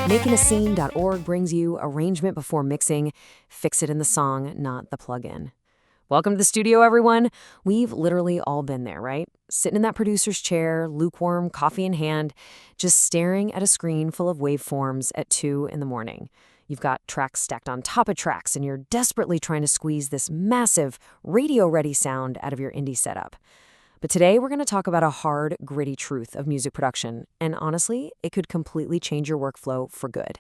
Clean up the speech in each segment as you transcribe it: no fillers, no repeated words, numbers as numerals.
Makingascene.org brings you arrangement before mixing. Fix it in the song, not the plugin. Welcome to the studio, everyone. We've literally all been there, right? Sitting in that producer's chair, lukewarm, coffee in hand, just staring at a screen full of waveforms at 2 in the morning. You've got tracks stacked on top of tracks, and you're desperately trying to squeeze this massive, radio-ready sound out of your indie setup. But today, we're going to talk about a hard, gritty truth of music production, and honestly, it could completely change your workflow for good.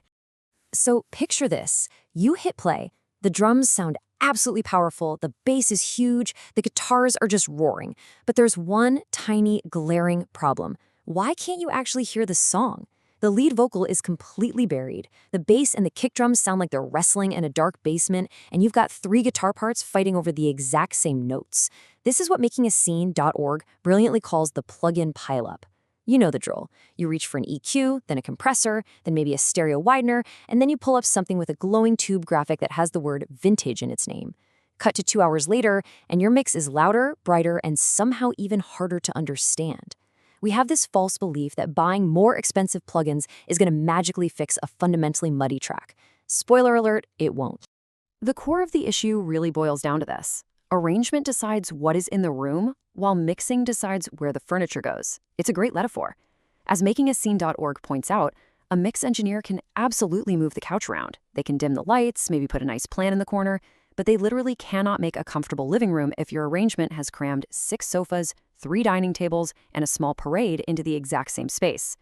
So picture this. You hit play. The drums sound absolutely powerful, the bass is huge, the guitars are just roaring. But there's one tiny, glaring problem. Why can't you actually hear the song? The lead vocal is completely buried. The bass and the kick drums sound like they're wrestling in a dark basement, and you've got 3 guitar parts fighting over the exact same notes. This is what Makingascene.org brilliantly calls the plug-in pileup. You know the drill. You reach for an EQ, then a compressor, then maybe a stereo widener, and then you pull up something with a glowing tube graphic that has the word vintage in its name. Cut to 2 hours later, and your mix is louder, brighter, and somehow even harder to understand. We have this false belief that buying more expensive plugins is going to magically fix a fundamentally muddy track. Spoiler alert, it won't. The core of the issue really boils down to this. Arrangement decides what is in the room, while mixing decides where the furniture goes. It's a great metaphor. As Makingascene.org points out, a mix engineer can absolutely move the couch around. They can dim the lights, maybe put a nice plant in the corner, but they literally cannot make a comfortable living room if your arrangement has crammed 6 sofas, 3 dining tables, and a small parade into the exact same space.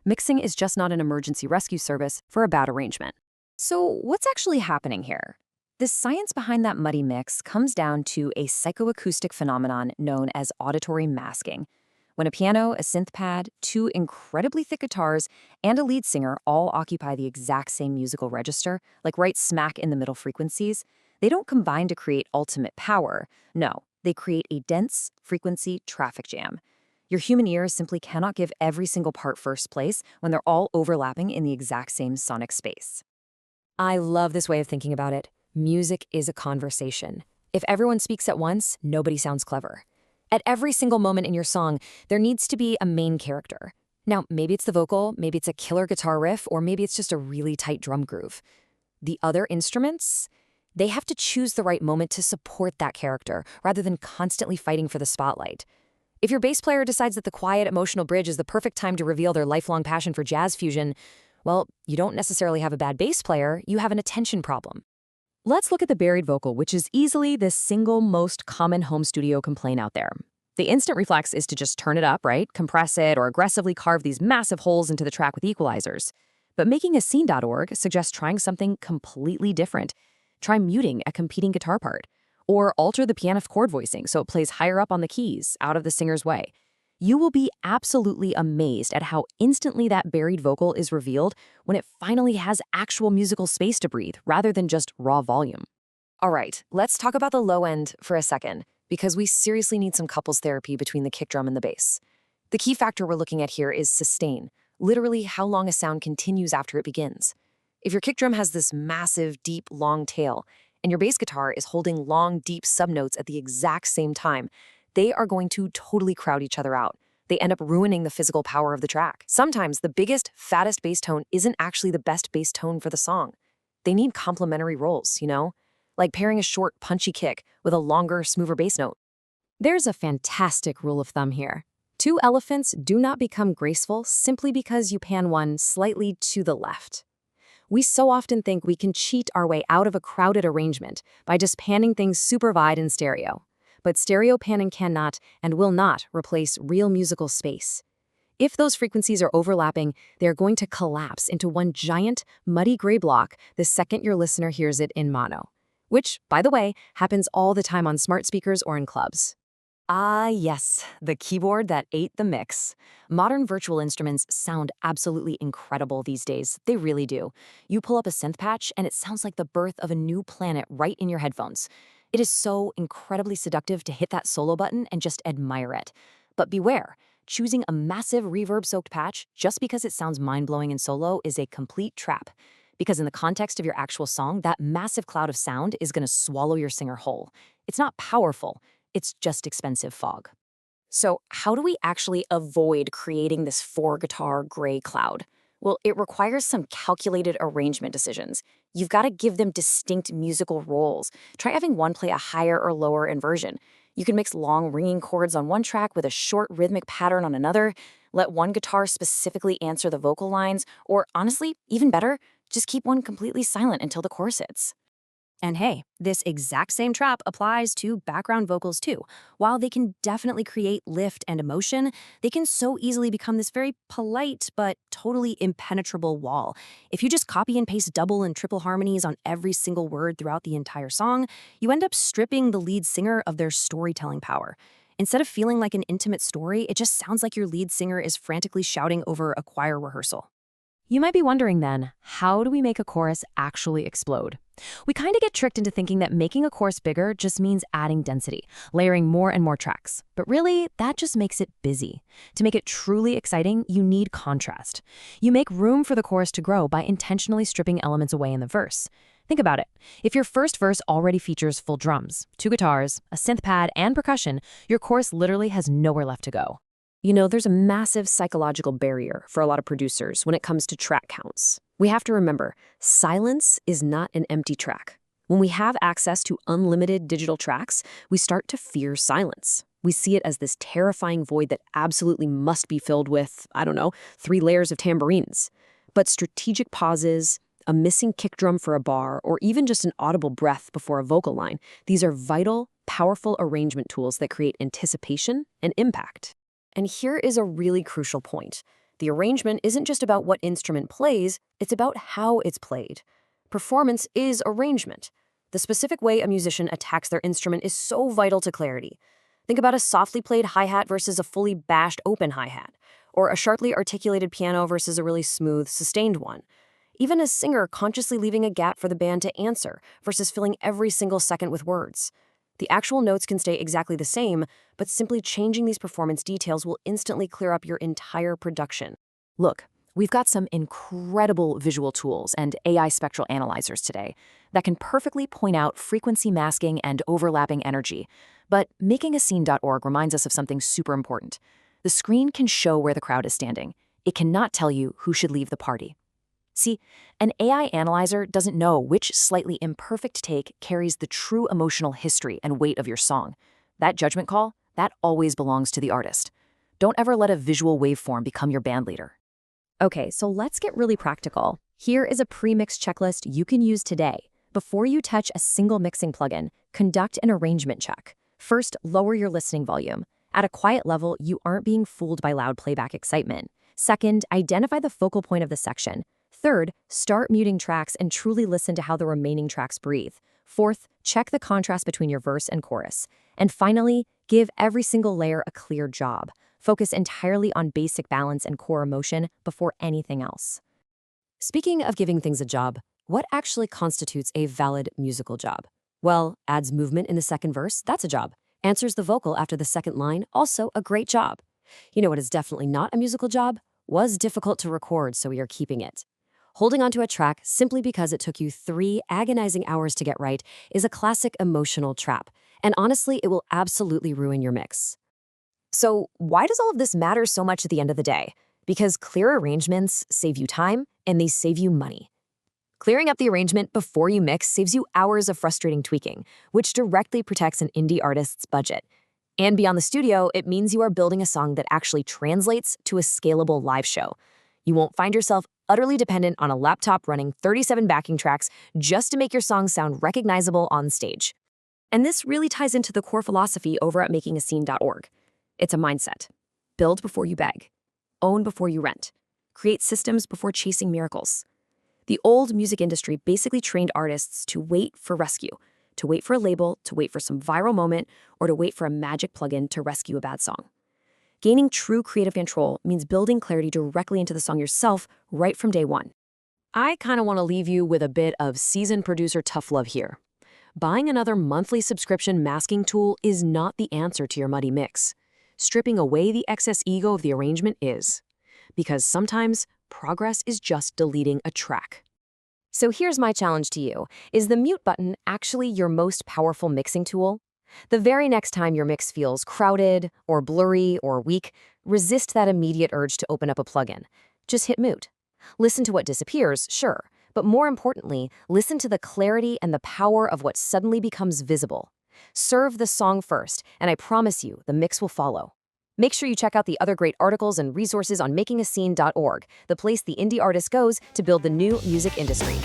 Mixing is just not an emergency rescue service for a bad arrangement. So what's actually happening here? The science behind that muddy mix comes down to a psychoacoustic phenomenon known as auditory masking. When a piano, a synth pad, 2 incredibly thick guitars, and a lead singer all occupy the exact same musical register, like right smack in the middle frequencies, they don't combine to create ultimate power. No, they create a dense frequency traffic jam. Your human ear simply cannot give every single part first place when they're all overlapping in the exact same sonic space. I love this way of thinking about it. Music is a conversation. If everyone speaks at once, nobody sounds clever. At every single moment in your song, there needs to be a main character. Now, maybe it's the vocal, maybe it's a killer guitar riff, or maybe it's just a really tight drum groove. The other instruments, they have to choose the right moment to support that character, rather than constantly fighting for the spotlight. If your bass player decides that the quiet, emotional bridge is the perfect time to reveal their lifelong passion for jazz fusion, well, you don't necessarily have a bad bass player, you have an attention problem. Let's look at the buried vocal, which is easily the single most common home studio complaint out there. The instant reflex is to just turn it up, right? Compress it, or aggressively carve these massive holes into the track with equalizers. But Makingascene.org suggests trying something completely different. Try muting a competing guitar part, or alter the piano chord voicing so it plays higher up on the keys, out of the singer's way. You will be absolutely amazed at how instantly that buried vocal is revealed when it finally has actual musical space to breathe rather than just raw volume. All right, let's talk about the low end for a second, because we seriously need some couples therapy between the kick drum and the bass. The key factor we're looking at here is sustain, literally how long a sound continues after it begins. If your kick drum has this massive, deep, long tail, and your bass guitar is holding long, deep subnotes at the exact same time, they are going to totally crowd each other out. They end up ruining the physical power of the track. Sometimes the biggest, fattest bass tone isn't actually the best bass tone for the song. They need complementary roles, like pairing a short, punchy kick with a longer, smoother bass note. There's a fantastic rule of thumb here. 2 elephants do not become graceful simply because you pan one slightly to the left. We so often think we can cheat our way out of a crowded arrangement by just panning things super wide in stereo. But stereo panning cannot and will not replace real musical space. If those frequencies are overlapping, they're going to collapse into one giant, muddy gray block the second your listener hears it in mono. Which, by the way, happens all the time on smart speakers or in clubs. Ah, yes, the keyboard that ate the mix. Modern virtual instruments sound absolutely incredible these days. They really do. You pull up a synth patch, and it sounds like the birth of a new planet right in your headphones. It is so incredibly seductive to hit that solo button and just admire it. But beware, choosing a massive reverb-soaked patch just because it sounds mind-blowing in solo is a complete trap. Because in the context of your actual song, that massive cloud of sound is going to swallow your singer whole. It's not powerful. It's just expensive fog. So how do we actually avoid creating this 4-guitar gray cloud? Well, it requires some calculated arrangement decisions. You've got to give them distinct musical roles. Try having one play a higher or lower inversion. You can mix long ringing chords on one track with a short rhythmic pattern on another. Let one guitar specifically answer the vocal lines, or honestly, even better, just keep one completely silent until the chorus hits. And hey, this exact same trap applies to background vocals too. While they can definitely create lift and emotion, they can so easily become this very polite but totally impenetrable wall. If you just copy and paste double and triple harmonies on every single word throughout the entire song, you end up stripping the lead singer of their storytelling power. Instead of feeling like an intimate story, it just sounds like your lead singer is frantically shouting over a choir rehearsal. You might be wondering then, how do we make a chorus actually explode? We kind of get tricked into thinking that making a chorus bigger just means adding density, layering more and more tracks. But really, that just makes it busy. To make it truly exciting, you need contrast. You make room for the chorus to grow by intentionally stripping elements away in the verse. Think about it. If your first verse already features full drums, 2 guitars, a synth pad, and percussion, your chorus literally has nowhere left to go. You know, there's a massive psychological barrier for a lot of producers when it comes to track counts. We have to remember, silence is not an empty track. When we have access to unlimited digital tracks, we start to fear silence. We see it as this terrifying void that absolutely must be filled with, 3 layers of tambourines. But strategic pauses, a missing kick drum for a bar, or even just an audible breath before a vocal line, these are vital, powerful arrangement tools that create anticipation and impact. And here is a really crucial point. The arrangement isn't just about what instrument plays, it's about how it's played. Performance is arrangement. The specific way a musician attacks their instrument is so vital to clarity. Think about a softly played hi-hat versus a fully bashed open hi-hat, or a sharply articulated piano versus a really smooth, sustained one. Even a singer consciously leaving a gap for the band to answer versus filling every single second with words. The actual notes can stay exactly the same, but simply changing these performance details will instantly clear up your entire production. Look, we've got some incredible visual tools and AI spectral analyzers today that can perfectly point out frequency masking and overlapping energy. But makingascene.org reminds us of something super important. The screen can show where the crowd is standing. It cannot tell you who should leave the party. See, an AI analyzer doesn't know which slightly imperfect take carries the true emotional history and weight of your song. That judgment call, that always belongs to the artist. Don't ever let a visual waveform become your band leader. Okay, so let's get really practical. Here is a pre-mix checklist you can use today. Before you touch a single mixing plugin, conduct an arrangement check. First, lower your listening volume. At a quiet level, you aren't being fooled by loud playback excitement. Second, identify the focal point of the section. Third, start muting tracks and truly listen to how the remaining tracks breathe. Fourth, check the contrast between your verse and chorus. And finally, give every single layer a clear job. Focus entirely on basic balance and core emotion before anything else. Speaking of giving things a job, what actually constitutes a valid musical job? Well, adds movement in the second verse, that's a job. Answers the vocal after the second line, also a great job. You know what is definitely not a musical job? Was difficult to record, so we are keeping it. Holding onto a track simply because it took you 3 agonizing hours to get right is a classic emotional trap, and honestly, it will absolutely ruin your mix. So why does all of this matter so much at the end of the day? Because clear arrangements save you time, and they save you money. Clearing up the arrangement before you mix saves you hours of frustrating tweaking, which directly protects an indie artist's budget. And beyond the studio, it means you are building a song that actually translates to a scalable live show. You won't find yourself utterly dependent on a laptop running 37 backing tracks just to make your song sound recognizable on stage. And this really ties into the core philosophy over at makingascene.org. It's a mindset. Build before you beg. Own before you rent. Create systems before chasing miracles. The old music industry basically trained artists to wait for rescue, to wait for a label, to wait for some viral moment, or to wait for a magic plugin to rescue a bad song. Gaining true creative control means building clarity directly into the song yourself right from day one. I kind of want to leave you with a bit of seasoned producer tough love here. Buying another monthly subscription masking tool is not the answer to your muddy mix. Stripping away the excess ego of the arrangement is. Because sometimes progress is just deleting a track. So here's my challenge to you. Is the mute button actually your most powerful mixing tool? The very next time your mix feels crowded or blurry or weak, resist that immediate urge to open up a plugin. Just hit mute. Listen to what disappears, sure, but more importantly, listen to the clarity and the power of what suddenly becomes visible. Serve the song first, and I promise you, the mix will follow. Make sure you check out the other great articles and resources on makingascene.org, the place the indie artist goes to build the new music industry.